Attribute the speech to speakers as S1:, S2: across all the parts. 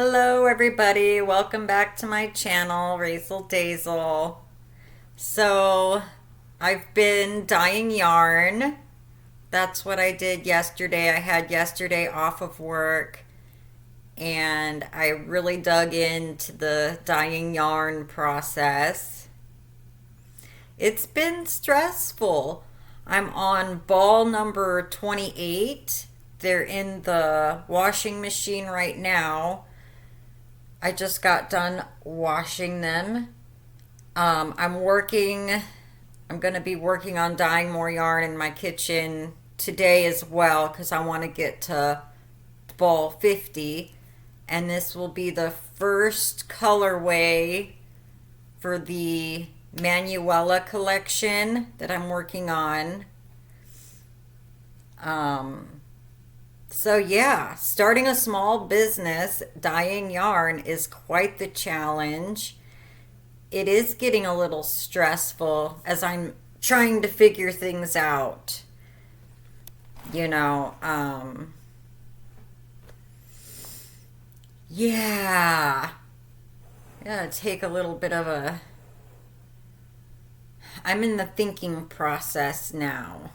S1: Hello everybody, welcome back to my channel, Razel Dazel. So, I've been dyeing yarn. That's what I did yesterday. I had yesterday off of work and I really dug into the dyeing yarn process. It's been stressful. I'm on ball number 28. They're in the washing machine right now. I just got done washing them. I'm going to be working on dyeing more yarn in my kitchen today as well because I want to get to ball 50. And this will be the first colorway for the Manuela collection that I'm working on. So yeah, starting a small business dyeing yarn is quite the challenge. It is getting a little stressful as I'm trying to figure things out. You know, yeah. Yeah, take a little bit of a I'm in the thinking process now.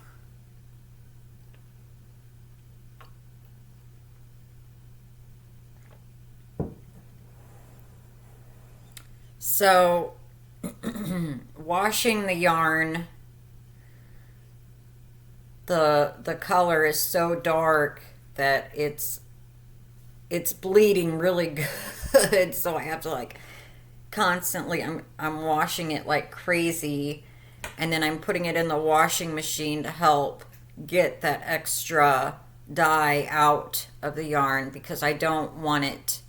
S1: So, washing the yarn, the color is so dark that it's bleeding really good. So I have to like constantly I'm washing it like crazy, and then I'm putting it in the washing machine to help get that extra dye out of the yarn because I don't want it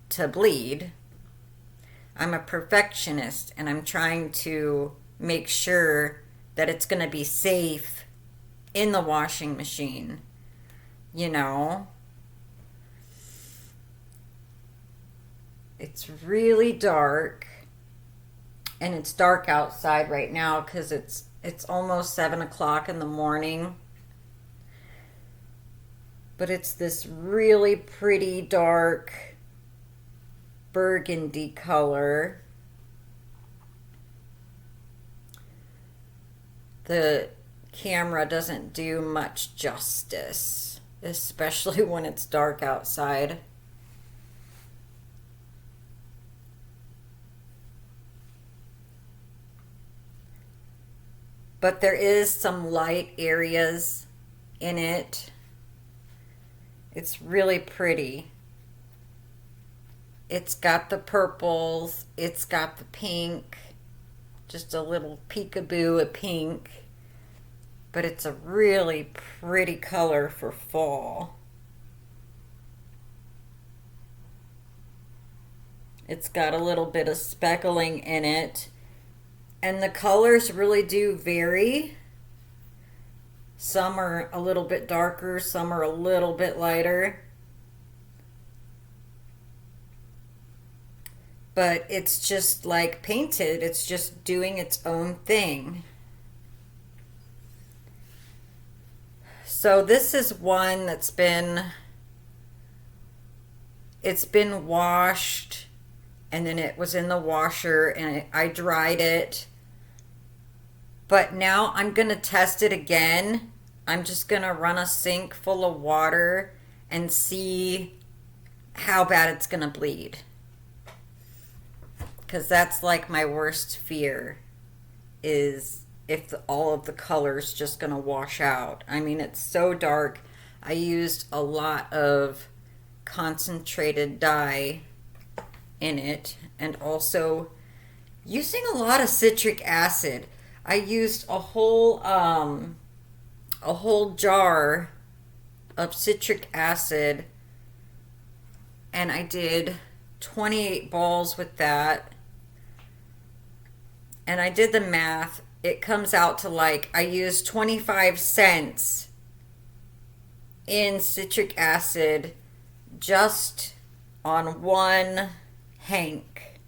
S1: to bleed. I'm a perfectionist and I'm trying to make sure that it's going to be safe in the washing machine. You know, it's really dark and it's dark outside right now because it's almost 7 o'clock in the morning. But it's this really pretty dark burgundy color. The camera doesn't do much justice, especially when it's dark outside. But there is some light areas in it. It's really pretty. It's got the purples, it's got the pink, just a little peekaboo of pink, but it's a really pretty color for fall. It's got a little bit of speckling in it, and the colors really do vary. Some are a little bit darker, some are a little bit lighter. But it's just like painted. It's just doing its own thing. So this is one it's been washed and then it was in the washer and I dried it. But now I'm going to test it again. I'm just going to run a sink full of water and see how bad it's going to bleed. Because that's like my worst fear is if all of the color's just going to wash out. I mean, it's so dark. I used a lot of concentrated dye in it and also using a lot of citric acid. I used a whole jar of citric acid and I did 28 balls with that. And I did the math. It comes out to like I used 25 cents in citric acid just on one hank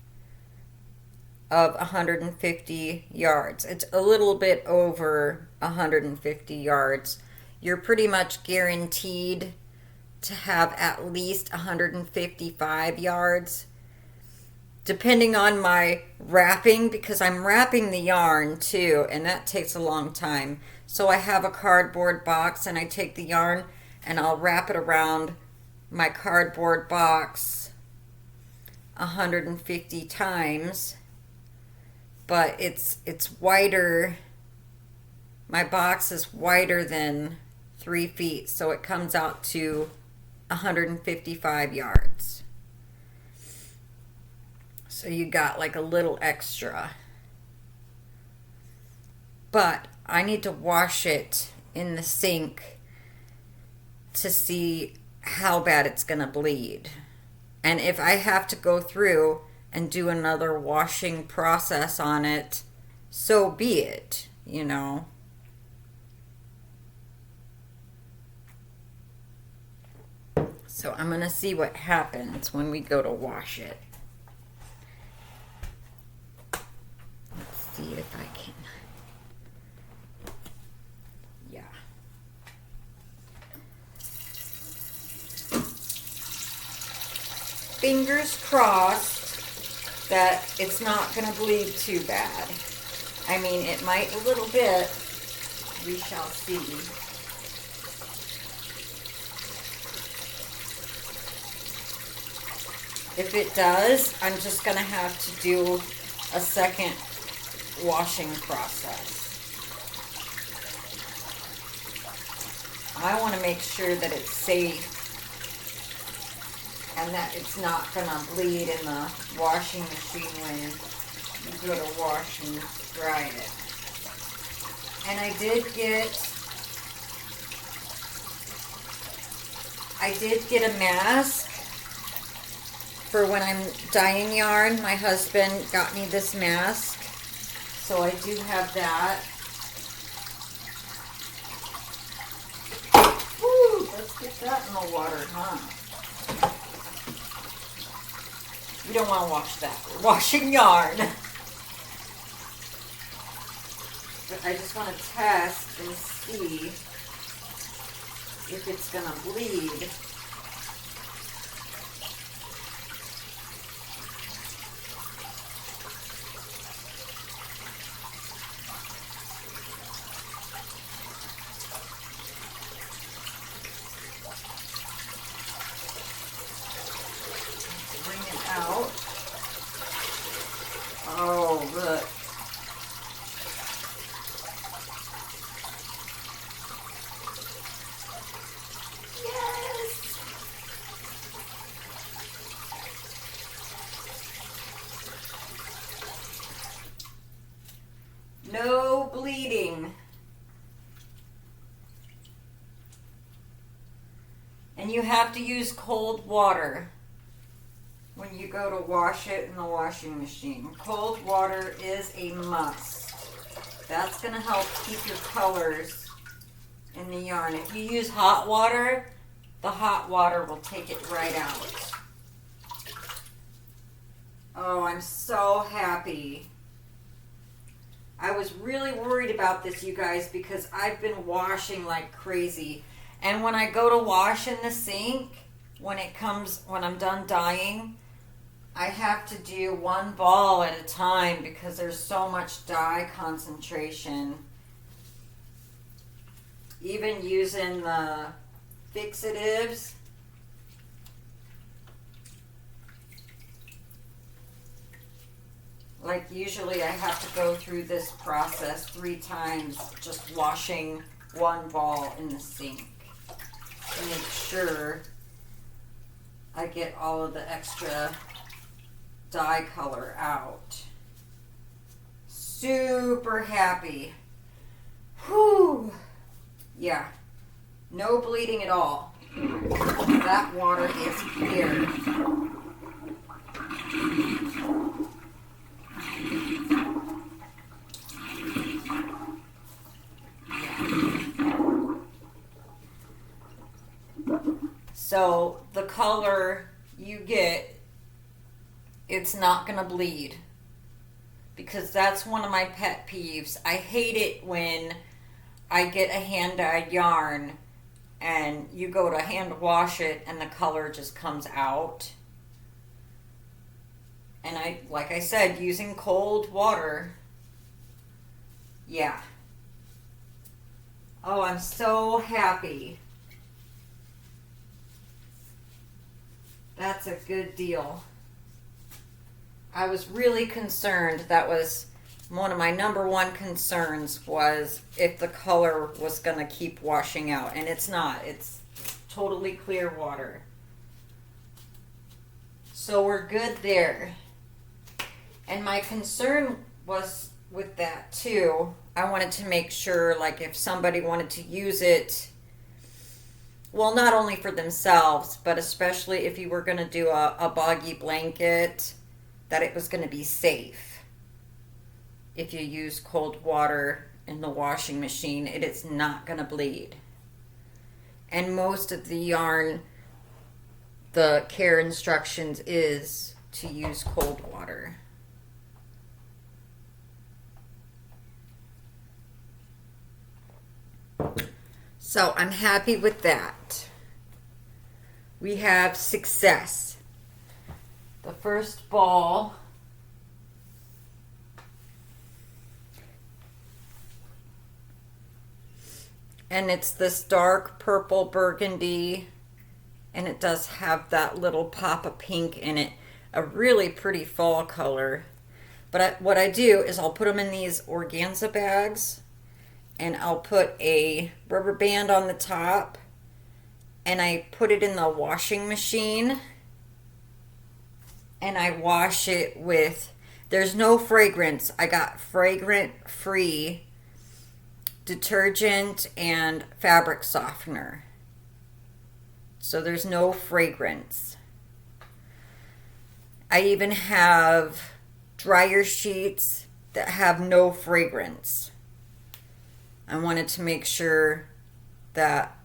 S1: of 150 yards. It's a little bit over 150 yards. You're pretty much guaranteed to have at least 155 yards, depending on my wrapping, because I'm wrapping the yarn too, and that takes a long time. So I have a cardboard box, and I take the yarn and I'll wrap it around my cardboard box 150 times, but it's wider. My box is wider than 3 feet, so it comes out to 155 yards. So you got like a little extra. But I need to wash it in the sink to see how bad it's going to bleed. And if I have to go through and do another washing process on it, so be it, you know. So I'm going to see what happens when we go to wash it. Let's see if I can. Yeah. Fingers crossed that it's not going to bleed too bad. I mean, it might a little bit. We shall see. If it does, I'm just going to have to do a second washing process. I want to make sure that it's safe and that it's not going to bleed in the washing machine when you go to wash and dry it. And I did get a mask for when I'm dyeing yarn. My husband got me this mask, so I do have that. Woo, let's get that in the water, huh? You don't want to wash that. We're washing yarn. But I just want to test and see if it's going to bleed. Out. Oh, look. Yes! No bleeding. And you have to use cold water when you go to wash it in the washing machine. Cold water is a must. That's going to help keep your colors in the yarn. If you use hot water, the hot water will take it right out. Oh, I'm so happy. I was really worried about this, you guys, because I've been washing like crazy. And when I go to wash in the sink, when I'm done dyeing, I have to do one ball at a time because there's so much dye concentration. Even using the fixatives, like usually I have to go through this process 3 times, just washing one ball in the sink to make sure I get all of the extra dye color out. Super happy. Whew. Yeah. No bleeding at all. That water is clear. So the color you get, it's not going to bleed, because that's one of my pet peeves. I hate it when I get a hand-dyed yarn and you go to hand wash it and the color just comes out. And like I said, using cold water, yeah. Oh, I'm so happy. That's a good deal. I was really concerned. That was one of my number one concerns, was if the color was going to keep washing out. And it's not. It's totally clear water. So we're good there. And my concern was with that too. I wanted to make sure, like, if somebody wanted to use it, well, not only for themselves, but especially if you were going to do a boggy blanket, that it was going to be safe. If you use cold water in the washing machine, it is not going to bleed. And most of the yarn, the care instructions is to use cold water. So I'm happy with that. We have success. The first ball and it's this dark purple burgundy, and it does have that little pop of pink in it. A really pretty fall color. But what I do is I'll put them in these organza bags, and I'll put a rubber band on the top, and I put it in the washing machine, and I wash it with, there's no fragrance. I got fragrant free detergent and fabric softener. So there's no fragrance. I even have dryer sheets that have no fragrance. I wanted to make sure that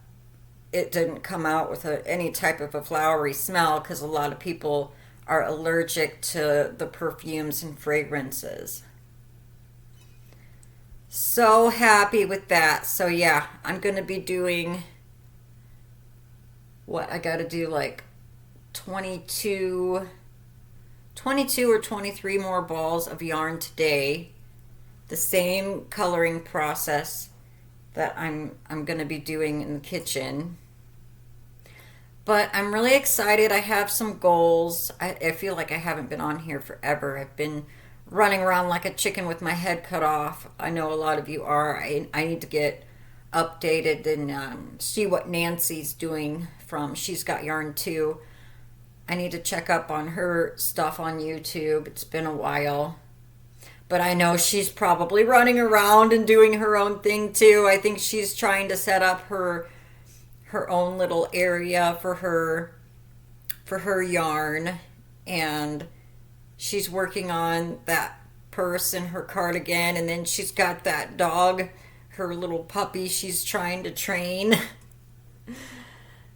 S1: it didn't come out with any type of a flowery smell, because a lot of people are allergic to the perfumes and fragrances. So happy with that. So yeah, I'm going to be doing, what, I got to do like 22 or 23 more balls of yarn today. The same coloring process that I'm going to be doing in the kitchen. But I'm really excited. I have some goals. I feel like I haven't been on here forever. I've been running around like a chicken with my head cut off. I know a lot of you are. I need to get updated and see what Nancy's doing from She's Got Yarn Too. I need to check up on her stuff on YouTube. It's been a while. But I know she's probably running around and doing her own thing too. I think she's trying to set up her own little area for her yarn, and she's working on that purse and her cardigan, and then she's got that dog, her little puppy, she's trying to train.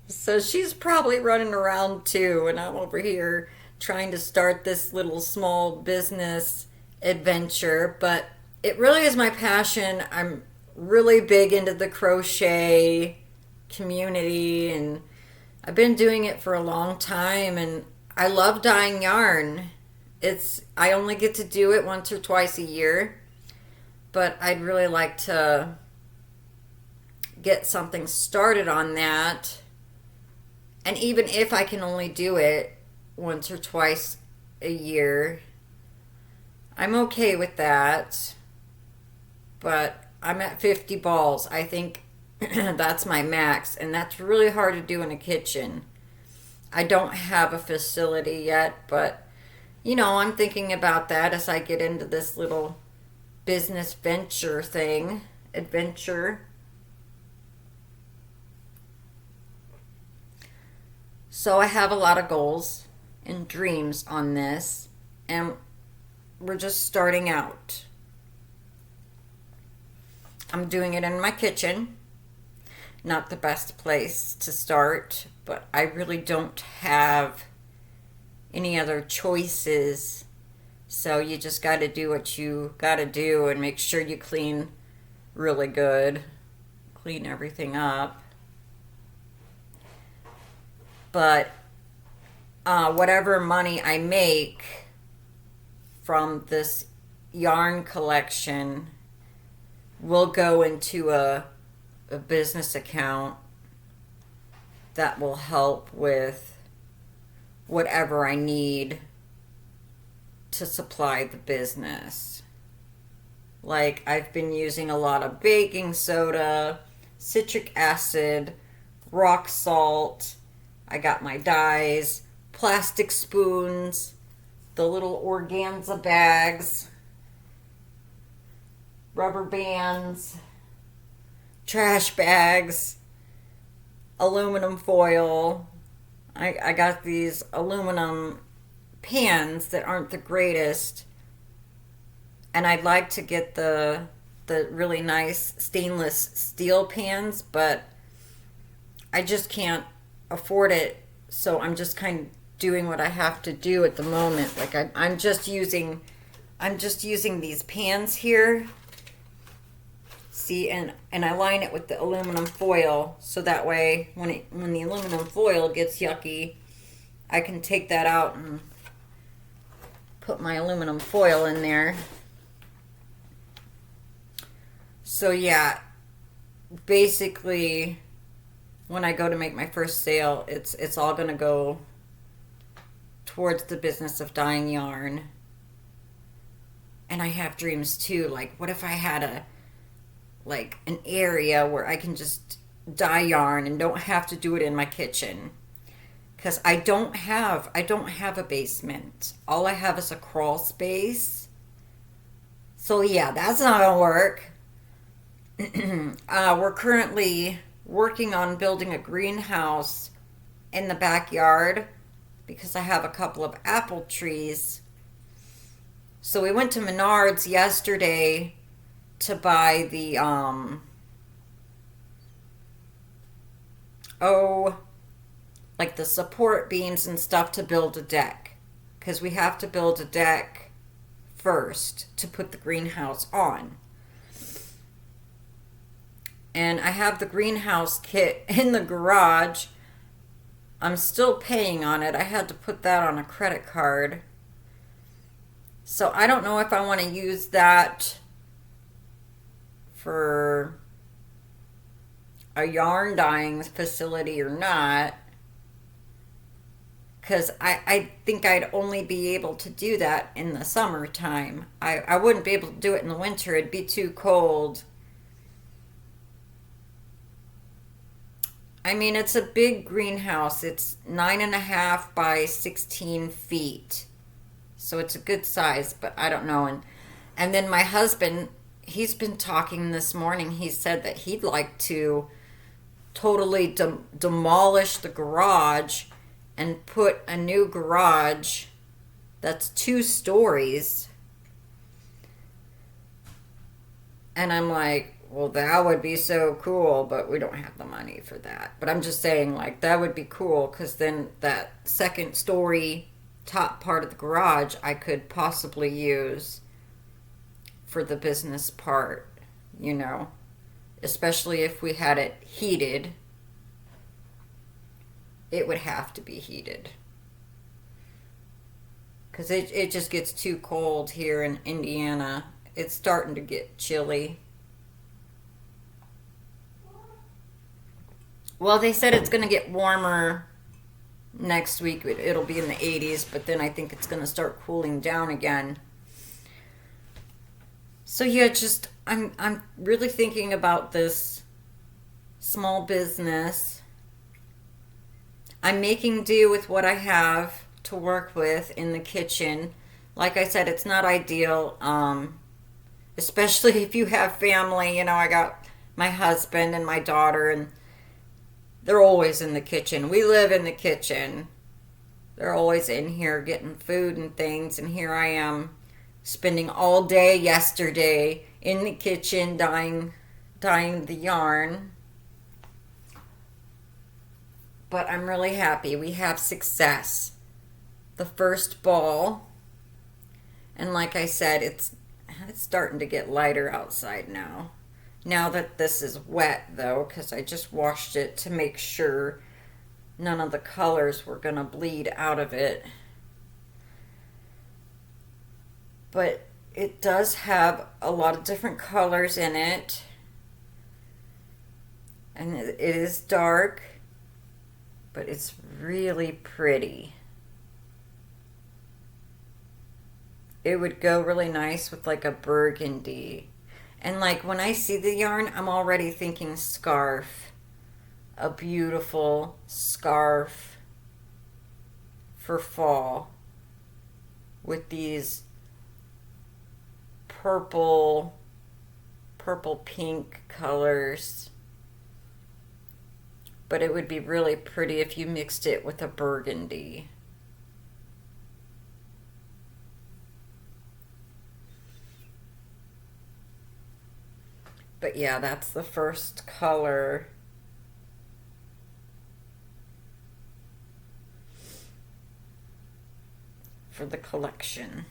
S1: So she's probably running around too, and I'm over here trying to start this little small business adventure. But it really is my passion. I'm really big into the crochet community, and I've been doing it for a long time, and I love dyeing yarn. I only get to do it once or twice a year, but I'd really like to get something started on that. And even if I can only do it once or twice a year, I'm okay with that. But I'm at 50 balls. I think that's my max, and that's really hard to do in a kitchen. I don't have a facility yet, but I'm thinking about that as I get into this little business adventure. So I have a lot of goals and dreams on this, and we're just starting out. I'm doing it in my kitchen. Not the best place to start, but I really don't have any other choices. So you just got to do what you got to do, and make sure you clean really good. Clean everything up. But whatever money I make from this yarn collection will go into a business account that will help with whatever I need to supply the business. Like, I've been using a lot of baking soda, citric acid, rock salt. I got my dyes, plastic spoons, the little organza bags, rubber bands, trash bags, aluminum foil. I got these aluminum pans that aren't the greatest, and I'd like to get the really nice stainless steel pans, but I just can't afford it, so I'm just kind of doing what I have to do at the moment. Like, I'm just using these pans here. See, and I line it with the aluminum foil, so that way when the aluminum foil gets yucky, I can take that out and put my aluminum foil in there. So yeah, basically when I go to make my first sale, it's all going to go towards the business of dyeing yarn. And I have dreams too, like what if I had an area where I can just dye yarn and don't have to do it in my kitchen, because I don't have a basement. All I have is a crawl space. So yeah, that's not gonna work. We're currently working on building a greenhouse in the backyard because I have a couple of apple trees. So we went to Menards yesterday to buy the like the support beams and stuff to build a deck, because we have to build a deck first to put the greenhouse on. And I have the greenhouse kit in the garage. I'm still paying on it. I had to put that on a credit card. So I don't know if I want to use that for a yarn dyeing facility or not, because I think I'd only be able to do that in the summertime. I wouldn't be able to do it in the winter. It'd be too cold. I mean, it's a big greenhouse. It's 9.5 by 16 feet. So it's a good size, but I don't know. And then my husband, he's been talking this morning. He said that he'd like to totally demolish the garage and put a new garage that's 2 stories. And I'm like, well, that would be so cool, but we don't have the money for that. But I'm just saying, like, that would be cool, because then that second story top part of the garage I could possibly use for the business part, you know, especially if we had it heated. It would have to be heated, because it just gets too cold here in Indiana. It's starting to get chilly. Well, they said it's going to get warmer next week. It'll be in the 80s, but then I think it's going to start cooling down again. So yeah, just I'm really thinking about this small business. I'm making do with what I have to work with in the kitchen. Like I said, it's not ideal, especially if you have family. You know, I got my husband and my daughter, and they're always in the kitchen. We live in the kitchen. They're always in here getting food and things. And here I am spending all day yesterday in the kitchen dyeing the yarn. But I'm really happy. We have success. The first ball. And like I said, it's starting to get lighter outside now. Now that this is wet, though, because I just washed it to make sure none of the colors were going to bleed out of it. But it does have a lot of different colors in it. And it is dark, but it's really pretty. It would go really nice with like a burgundy. And like when I see the yarn, I'm already thinking scarf. A beautiful scarf for fall with these purple pink colors. But it would be really pretty if you mixed it with a burgundy. But yeah, that's the first color. For the collection.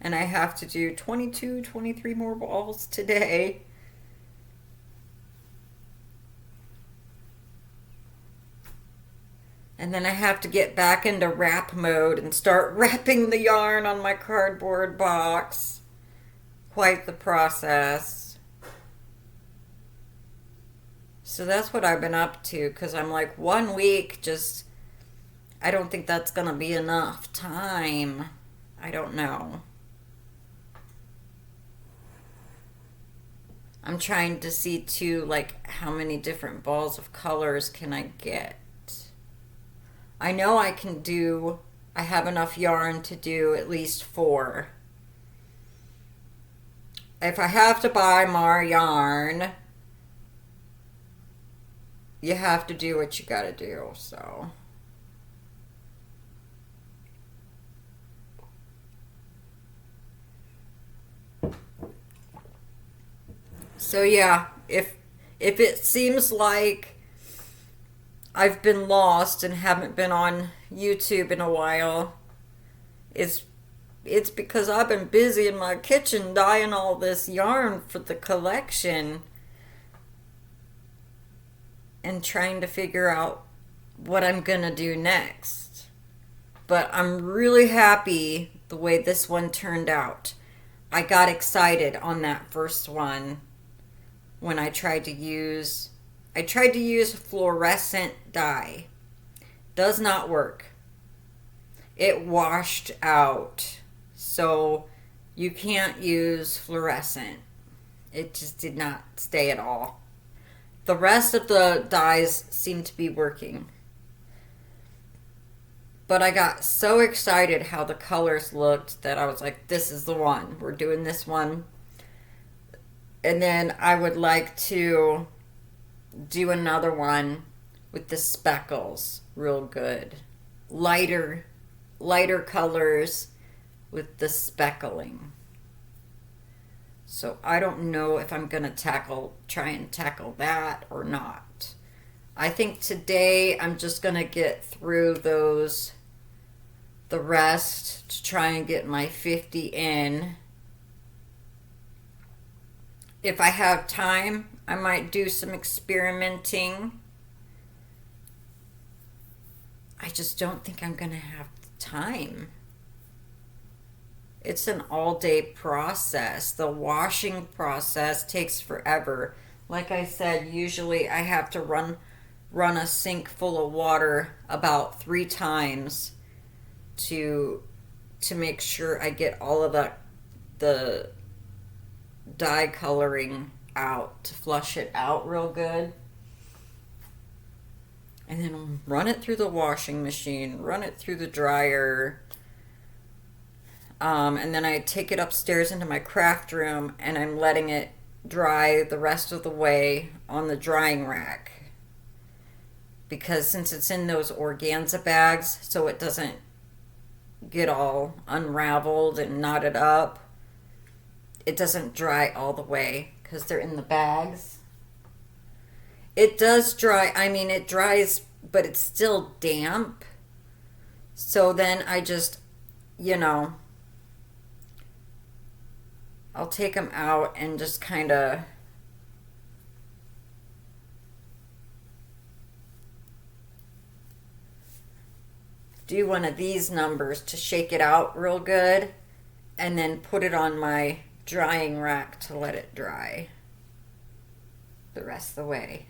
S1: And I have to do 22, 23 more balls today. And then I have to get back into wrap mode and start wrapping the yarn on my cardboard box. Quite the process. So that's what I've been up to, because I'm like 1 week just, I don't think that's going to be enough time. I don't know. I'm trying to see too, like, how many different balls of colors can I get. I know I can do, I have enough yarn to do at least 4. If I have to buy more yarn, you have to do what you gotta do, so. So yeah, if it seems like I've been lost and haven't been on YouTube in a while, it's because I've been busy in my kitchen dyeing all this yarn for the collection and trying to figure out what I'm gonna do next. But I'm really happy the way this one turned out. I got excited on that first one when I tried to use fluorescent dye. Does not work. It washed out. So you can't use fluorescent. It just did not stay at all. The rest of the dyes seem to be working. But I got so excited how the colors looked that I was like, this is the one. We're doing this one. And then I would like to do another one with the speckles. Real good. Lighter colors with the speckling. So I don't know if I'm going to try and tackle that or not. I think today I'm just going to get through the rest to try and get my 50 in. If I have time, I might do some experimenting. I just don't think I'm going to have time. It's an all-day process. The washing process takes forever. Like I said, usually I have to run a sink full of water about 3 times to make sure I get all of the dye coloring out, to flush it out real good. And then run it through the washing machine, run it through the dryer. And then I take it upstairs into my craft room and I'm letting it dry the rest of the way on the drying rack. Because since it's in those organza bags, so it doesn't get all unraveled and knotted up, it doesn't dry all the way because they're in the bags. It does dry, it dries, but it's still damp. So then I just, I'll take them out and just kind of do one of these numbers to shake it out real good and then put it on my drying rack to let it dry the rest of the way.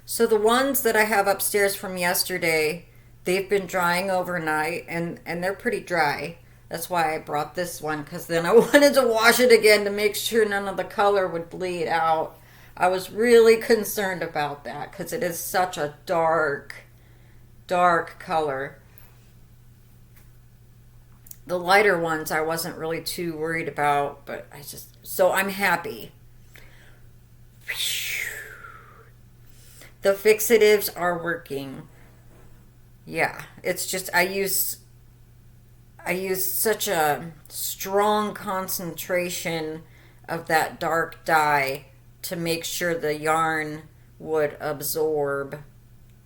S1: So the ones that I have upstairs from yesterday, they've been drying overnight and they're pretty dry. That's why I brought this one, because then I wanted to wash it again to make sure none of the color would bleed out. I was really concerned about that because it is such a dark, dark color. The lighter ones I wasn't really too worried about, but so I'm happy. The fixatives are working. Yeah, it's just I use such a strong concentration of that dark dye to make sure the yarn would absorb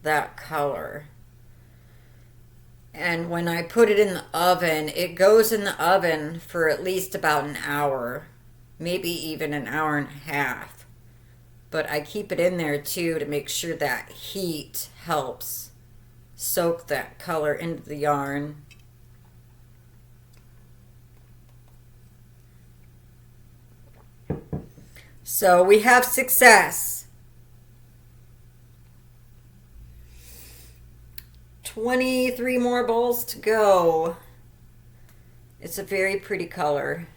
S1: that color. And when I put it in the oven, it goes in the oven for at least about an hour, maybe even an hour and a half. But I keep it in there too to make sure that heat helps soak that color into the yarn. So we have success. 23 more bowls to go. It's a very pretty color.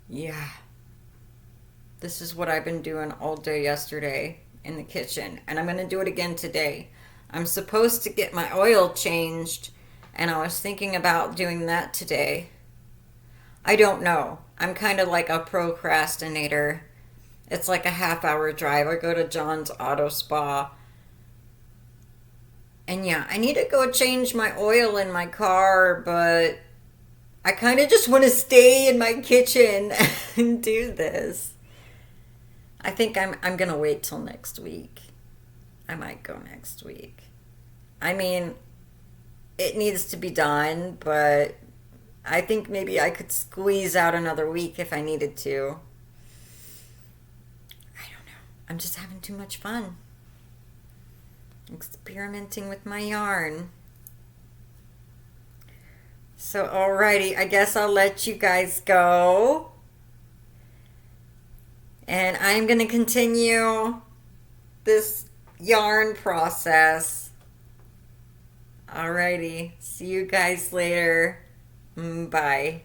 S1: Yeah. This is what I've been doing all day yesterday in the kitchen, and I'm going to do it again today. I'm supposed to get my oil changed, and I was thinking about doing that today. I don't know. I'm kind of like a procrastinator. It's like a half-hour drive. I go to John's Auto Spa. And yeah, I need to go change my oil in my car, but I kind of just want to stay in my kitchen and do this. I think I'm going to wait till next week. I might go next week. I mean, it needs to be done, but I think maybe I could squeeze out another week if I needed to. I don't know. I'm just having too much fun. Experimenting with my yarn. So, alrighty, I guess I'll let you guys go. And I'm going to continue this yarn process. Alrighty, see you guys later. Bye.